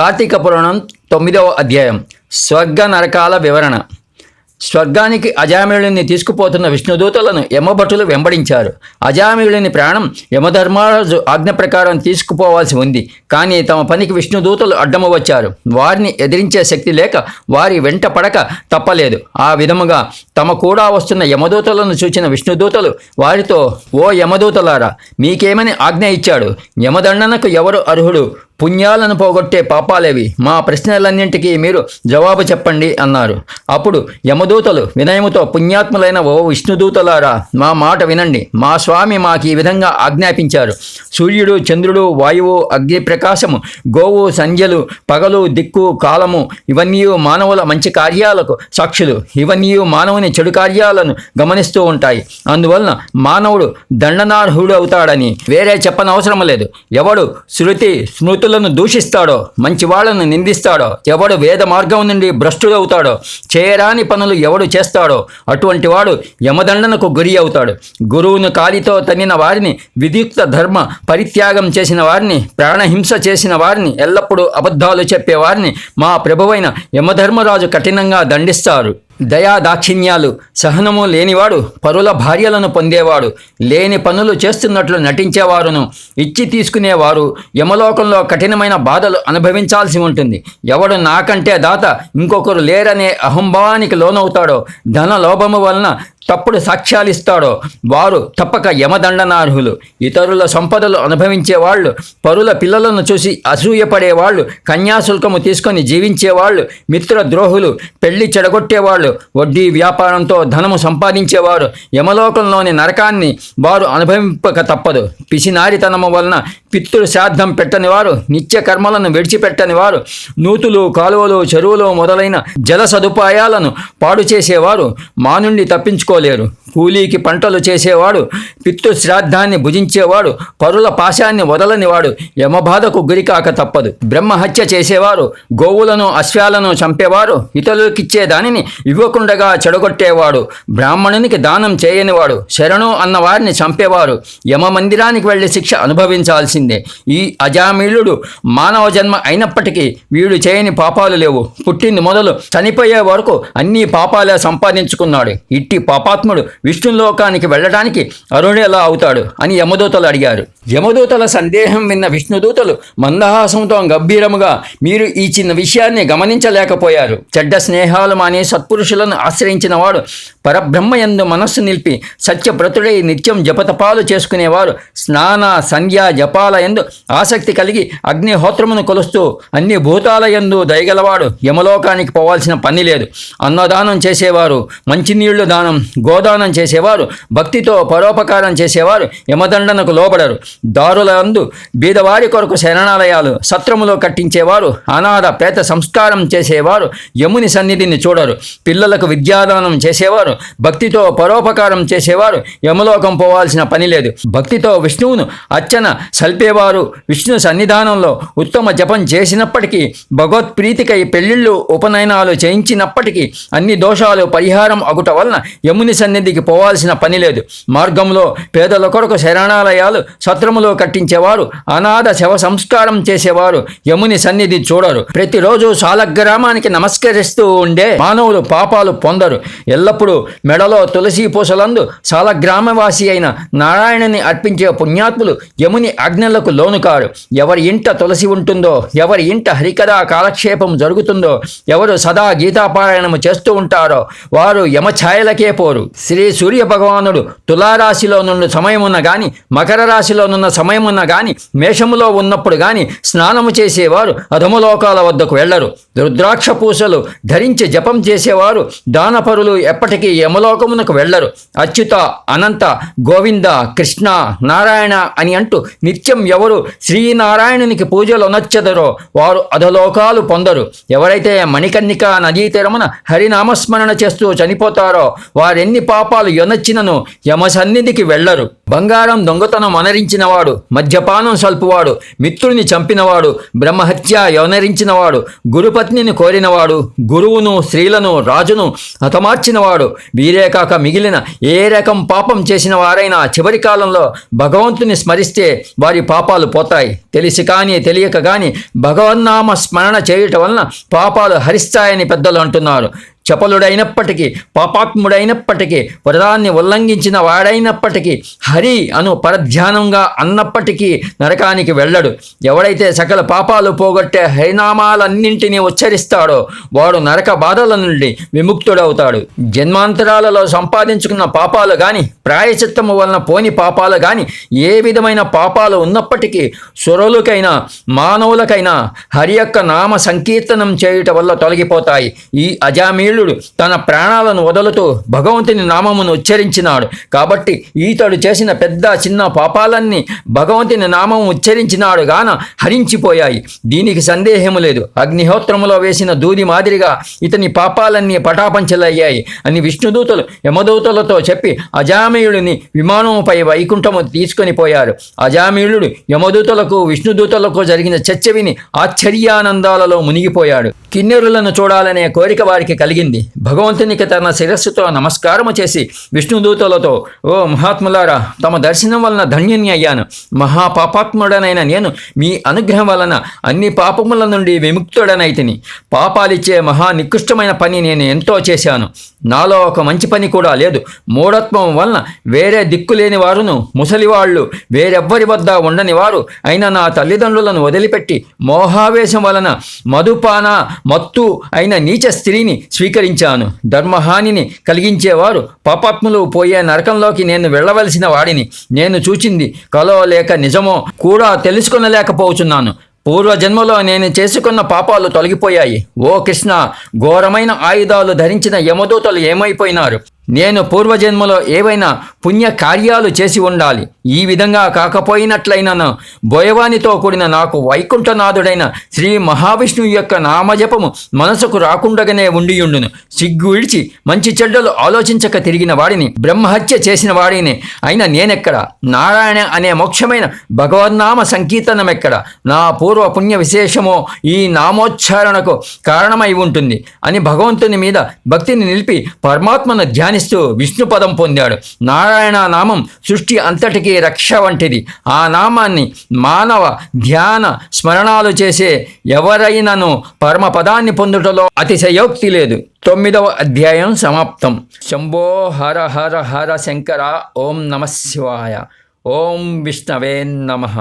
కార్తీక పురాణం 9వ అధ్యాయం స్వర్గ నరకాల వివరణ. స్వర్గానికి అజామిళుని తీసుకుపోతున్న విష్ణుదూతలను యమభటులు వెంబడించారు. అజామిళుని ప్రాణం యమధర్మరాజు ఆజ్ఞ ప్రకారం తీసుకుపోవాల్సి ఉంది. కానీ తమ పనికి విష్ణుదూతలు అడ్డము వచ్చారు. వారిని ఎదిరించే శక్తి లేక వారి వెంట పడక తప్పలేదు. ఆ విధముగా తమ కూడా వస్తున్న యమదూతలను చూచిన విష్ణుదూతలు వారితో, ఓ యమదూతలారా, మీకేమని ఆజ్ఞ ఇచ్చాడు? యమదండనకు ఎవరు అర్హుడు? పుణ్యాలను పోగొట్టే పాపాలేవి? మా ప్రశ్నలన్నింటికీ మీరు జవాబు చెప్పండి అన్నారు. అప్పుడు యమదూతలు వినయముతో, పుణ్యాత్ములైన ఓ విష్ణుదూతలారా, మా మాట వినండి. మా స్వామి మాకు ఈ విధంగా ఆజ్ఞాపించారు. సూర్యుడు, చంద్రుడు, వాయువు, అగ్ని ప్రకాశము, గోవు, సంధ్యలు, పగలు, దిక్కు, కాలము ఇవన్నీ మానవుల మంచి కార్యాలకు సాక్షులు. ఇవన్నీ మానవుని చెడు కార్యాలను గమనిస్తూ ఉంటాయి. అందువలన మానవుడు దండనార్హుడు అవుతాడని వేరే చెప్పనవసరం లేదు. ఎవడు శృతి స్మృతులను దూషిస్తాడో, మంచి వాళ్ళను నిందిస్తాడో, ఎవడు వేద మార్గం నుండి భ్రష్టుడవుతాడో, చేయరాని పనులు ఎవడు చేస్తాడో అటువంటి వాడు యమదండనకు గురి అవుతాడు. గురువును కాలితో తన్నిన వారిని, విద్యుక్త ధర్మ పరిత్యాగం చేసిన వారిని, ప్రాణహింస చేసిన వారిని, ఎల్లప్పుడూ అబద్ధాలు చెప్పేవారిని మా ప్రభువైన యమధర్మరాజు కఠినంగా దండిస్తారు. దయా దాక్షిణ్యాలు, సహనము లేనివాడు, పరుల భార్యలను పొందేవాడు, లేని పనులు చేస్తున్నట్లు నటించేవారును, ఇచ్చి తీసుకునేవారు యమలోకంలో కఠినమైన బాధలు అనుభవించాల్సి ఉంటుంది. ఎవడు నాకంటే దాత, ఇంకొకరు లేరనే అహంభావానికి లోనవుతాడో, ధన లోభము వలన తప్పుడు సాక్ష్యాలిస్తాడో వారు తప్పక యమదండనార్హులు. ఇతరుల సంపదలు అనుభవించేవాళ్ళు, పరుల పిల్లలను చూసి అసూయపడేవాళ్ళు, కన్యాశుల్కము తీసుకొని జీవించేవాళ్ళు, మిత్రద్రోహులు, పెళ్లి చెడగొట్టేవాళ్ళు, వడ్డీ వ్యాపారంతో ధనము సంపాదించేవారు యమలోకంలోని నరకాన్ని వారు అనుభవింపక తప్పదు. పిసినారితనము వలన పితృ శ్రాద్ధం పెట్టని వారు, నిత్య కర్మలను విడిచిపెట్టని వారు, నూతులు, కాలువలు, చెరువులు మొదలైన జల సదుపాయాలను పాడు చేసేవారు మా నుండి తప్పించుకోలేరు. కూలీకి పంటలు చేసేవాడు, పితృ శ్రాద్ధాన్ని భుజించేవాడు, పరుల పాశాన్ని వదలనివాడు యమబాధకు గురికాక తప్పదు. బ్రహ్మహత్య చేసేవారు, గోవులను, అశ్వాలను చంపేవారు, ఇతరులకిచ్చే దానిని ఇవ్వకుండగా చెడగొట్టేవాడు, బ్రాహ్మణునికి దానం చేయనివాడు, శరణు అన్న వారిని చంపేవారు యమ మందిరానికి వెళ్ళి శిక్ష అనుభవించాల్సిందే. ఈ అజామిళుడు మానవ జన్మ అయినప్పటికీ వీడు చేయని పాపాలు లేవు. పుట్టింది మొదలు చనిపోయే వరకు అన్ని పాపాలే సంపాదించుకున్నాడు. ఇట్టి పాపాత్ముడు విష్ణులోకానికి వెళ్ళడానికి అరుణెలా అవుతాడు అని యమదూతలు అడిగారు. యమదూతల సందేహం విన్న విష్ణుదూతలు మందహాసంతో గంభీరముగా, మీరు ఈ చిన్న విషయాన్ని గమనించలేకపోయారు. చెడ్డ స్నేహాలు మాని సత్పురుషులను ఆశ్రయించిన వాడు, పరబ్రహ్మయందు మనస్సు నిలిపి సత్యవ్రతుడై నిత్యం జపతపాలు చేసుకునేవారు, స్నాన సంధ్య జపాల యందు ఆసక్తి కలిగి అగ్నిహోత్రమును కొలుస్తూ అన్ని భూతాల యందు దయగలవాడు యమలోకానికి పోవాల్సిన పని లేదు. అన్నదానం చేసేవారు, మంచినీళ్లు దానం, గోదానం చేసేవారు, భక్తితో పరోపకారం చేసేవారు యమదండనకు లోబడరు. దారుల యందు బీదవారి కొరకు శరణాలయాలు, సత్రములో కట్టించేవారు, అనాథ ప్రేత సంస్కారం చేసేవారు యముని సన్నిధిని చూడరు. పిల్లలకు విద్యాదానం చేసేవారు, భక్తితో పరోపకారం చేసేవారు యమలోకం పోవాల్సిన పని లేదు. భక్తితో విష్ణువును అర్చన సల్పేవారు విష్ణు సన్నిధానంలో ఉత్తమ జపం చేసినప్పటికీ, భగవత్ప్రీతికై పెళ్లిళ్ళు ఉపనయనాలు చేయించినప్పటికీ అన్ని దోషాలు పరిహారం అగుట వలన యముని సన్నిధికి పోవాల్సిన పని లేదు. మార్గంలో పేదల కొరకు శరణాలయాలు, సత్రములో కట్టించేవారు, అనాథ శవ సంస్కారం చేసేవారు యముని సన్నిధి చూడరు. ప్రతిరోజు శాలగ్రామానికి నమస్కరిస్తూ ఉండే మానవులు పాపాలు పొందరు. ఎల్లప్పుడూ మెడలో తులసి పూసలందు శాలగ్రామవాసి అయిన నారాయణుని అర్పించే పుణ్యాత్ములు యముని ఆజ్ఞలకు లోనుకారు. ఎవరి ఇంట తులసి ఉంటుందో, ఎవరి ఇంట హరికథా కాలక్షేపం జరుగుతుందో, ఎవరు సదా గీతాపారాయణము చేస్తూ ఉంటారో వారు యమఛాయలకే పోరు. శ్రీ సూర్య భగవానుడు తులారాశిలో నుండి సమయమున్న గాని, మకర రాశిలోనున్న సమయమున్న గాని, మేషములో ఉన్నప్పుడు గాని స్నానము చేసేవారు అధమలోకాల వద్దకు వెళ్ళరు. రుద్రాక్ష పూసలు ధరించి జపం చేసేవారు దానపరులు ఎప్పటికీ యమలోకమునకు వెళ్ళరు. అచ్యుత, అనంత, గోవింద, కృష్ణ, నారాయణ అని అంటూ నిత్యం ఎవరు శ్రీనారాయణునికి పూజలు నచ్చదరో వారు అధలోకాలు పొందరు. ఎవరైతే మణికర్ణిక నదీ తీరమున హరినామస్మరణ చేస్తూ చనిపోతారో వారెన్ని పాపాలు యొనచ్చినను యమ సన్నిధికి వెళ్ళరు. బంగారం దొంగతనం అనరించినవాడు, మద్యపానం సల్పువాడు, మిత్రుని చంపినవాడు, బ్రహ్మహత్య యవనరించినవాడు, గురుపత్నిని కోరినవాడు, గురువును స్త్రీలను రాజును హతమార్చినవాడు, వీరే కాక మిగిలిన ఏ రకం పాపం చేసిన వారైనా చివరి కాలంలో భగవంతుని స్మరిస్తే వారి పాపాలు పోతాయి. తెలిసి కానీ తెలియక కానీ భగవన్నామ స్మరణ చేయుట వలన పాపాలు హరిస్తాయని పెద్దలు అంటున్నారు. చపలుడైనప్పటికీ, పాపాత్ముడైనప్పటికీ, వ్రతాన్ని ఉల్లంఘించిన వాడైనప్పటికీ, హరి అను పరధ్యానంగా అన్నప్పటికీ నరకానికి వెళ్ళడు. ఎవడైతే సకల పాపాలు పోగొట్టే హరినామాలన్నింటినీ ఉచ్చరిస్తాడో వాడు నరక బాధల నుండి విముక్తుడవుతాడు. జన్మాంతరాలలో సంపాదించుకున్న పాపాలు కానీ, ప్రాయచిత్తము వలన పోని పాపాలు కానీ, ఏ విధమైన పాపాలు ఉన్నప్పటికీ సురులకైనా మానవులకైనా హరి యొక్క నామ సంకీర్తనం చేయుట వల్ల తొలగిపోతాయి. ఈ అజామీళుడు తన ప్రాణాలను వదులుతూ భగవంతుని నామమును ఉచ్చరించినాడు కాబట్టి ఈతడు చేసిన పెద్ద చిన్న పాపాలన్నీ భగవంతుని నామము ఉచ్చరించినాడు గాన హరించిపోయాయి. దీనికి సందేహము లేదు. అగ్నిహోత్రములో వేసిన దూది మాదిరిగా ఇతని పాపాలన్నీ పటాపంచలయ్యాయి అని విష్ణుదూతలు యమదూతలతో చెప్పి అజామీయుడిని విమానముపై వైకుంఠము తీసుకొని పోయారు. అజామీయుడు యమదూతలకు విష్ణుదూతలకు జరిగిన చర్చ విని ఆశ్చర్యానందాలలో మునిగిపోయాడు. కిన్నెరులను చూడాలనే కోరిక వారికి కలిగింది. భగవంతునికి తన శిరస్సుతో నమస్కారము చేసి విష్ణుదూతలతో, ఓ మహాత్ములారా, తమ దర్శనం వలన ధన్యుని అయ్యాను. మహాపాపాత్ముడనైన నేను మీ అనుగ్రహం వలన అన్ని పాపముల నుండి విముక్తుడనైతిని. పాపాలిచ్చే మహా నికృష్టమైన పని నేను ఎంతో చేశాను. నాలో ఒక మంచి పని కూడా లేదు. మూఢత్వం వలన వేరే దిక్కులేని వారును, ముసలివాళ్ళు, వేరెవ్వరి వద్ద ఉండని వారు అయిన నా తల్లిదండ్రులను వదిలిపెట్టి మోహావేశం వలన మధుపాన మత్తు అయిన నీచ స్త్రీని స్వీకరించాను. ధర్మహానిని కలిగించేవారు పాపాత్ములు పోయే నరకంలోకి నేను వెళ్ళవలసిన వాడిని. నేను చూచింది కలో లేక నిజమో కూడా తెలుసుకొనలేకపోతున్నాను. పూర్వజన్మలో నేను చేసుకున్న పాపాలు తొలగిపోయాయి. ఓ కృష్ణ, ఘోరమైన ఆయుధాలు ధరించిన యమదూతలు ఏమైపోయినారు? నేను పూర్వజన్మలో ఏవైనా పుణ్య కార్యాలు చేసి ఉండాలి. ఈ విధంగా కాకపోయినట్లయినను బోయవానితో కూడిన నాకు వైకుంఠనాథుడైన శ్రీ మహావిష్ణువు యొక్క నామజపము మనసుకు రాకుండగానే ఉండియుండును. సిగ్గు విడిచి మంచి చెడ్డలు ఆలోచించక తిరిగిన వాడిని, బ్రహ్మహత్య చేసిన వాడిని అయినా నేనెక్కడ? నారాయణ అనే మోక్షమైన భగవన్నామ సంకీర్తనం ఎక్కడ? నా పూర్వ పుణ్య విశేషమో ఈ నామోచ్చారణకు కారణమై ఉంటుంది అని భగవంతుని మీద భక్తిని నిలిపి పరమాత్మను ధ్యానిస్తూ విష్ణు పదం పొందాడు. నారాయణ నామం సృష్టి అంతటికీ రక్ష వంటిది. ఆ నామాన్ని మానవ ధ్యాన స్మరణాలు చేసే ఎవరైనాను పరమపదాన్ని పొందుటలో అతిశయోక్తి లేదు. 9వ అధ్యాయం సమాప్తం. శంభో హర హర హర శంకర. ఓం నమః శివాయ. ఓం విష్ణవే నమః.